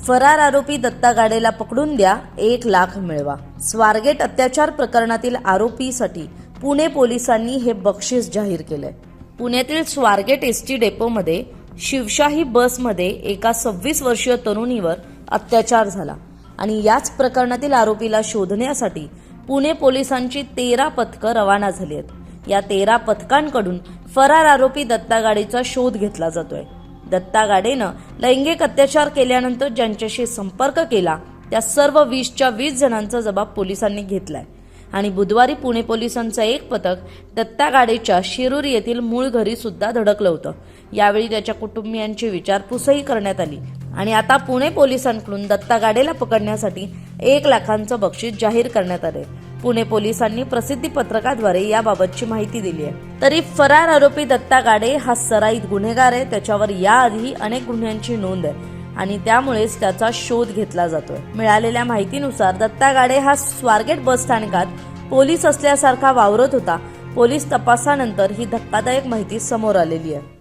फरार आरोपी दत्ता गाडेला पकडून द्या, 1 लाख मिळवा। स्वारगेट अत्याचार प्रकरणातील आरोपीसाठी पुणे पोलिसांनी हे बक्षीस जाहीर केलंय। पुण्यातील स्वारगेट एसटी डेपोमध्ये शिवशाही बसमध्ये एका 26 वर्षीय तरुणीवर अत्याचार झाला आणि याच प्रकरणातील आरोपीला शोधण्यासाठी पुणे पोलिसांची 13 पथकं रवाना झाली आहेत। या 13 पथकांकडून फरार आरोपी दत्ता गाडेचा शोध घेतला जातोय। दत्ता गाडेनं लैंगिक अत्याचार केल्यानंतर ज्यांच्याशी संपर्क केला त्या सर्व 20च्या 20 जणांचा जबाब पोलिसांनी घेतलाय आणि बुधवारी पुणे पोलिसांचं एक पथक दत्ता गाडेच्या शिरूर येथील मूळ घरी सुद्धा धडकलं होतं। यावेळी त्याच्या कुटुंबियांची विचारपूसही करण्यात आली आणि आता पुणे पोलिसांकडून दत्ता गाडेला पकडण्यासाठी 1 लाखांचं बक्षीस जाहीर करण्यात आले। पुणे पोलिसांनी प्रसिद्धी पत्रकाद्वारे याबाबतची माहिती दिली आहे। तरी फरार आरोपी दत्ता गाडे हा सराईत गुन्हेगार आहे। त्याच्यावर याआधी अनेक गुन्ह्यांची नोंद आहे आणि त्यामुळेच त्याचा शोध घेतला जातोय। मिळालेल्या माहितीनुसार दत्ता गाडे हा स्वारगेट बस स्थानकात पोलीस असल्यासारखा वावरत होता। पोलीस तपासानंतर ही धक्कादायक माहिती समोर आलेली आहे।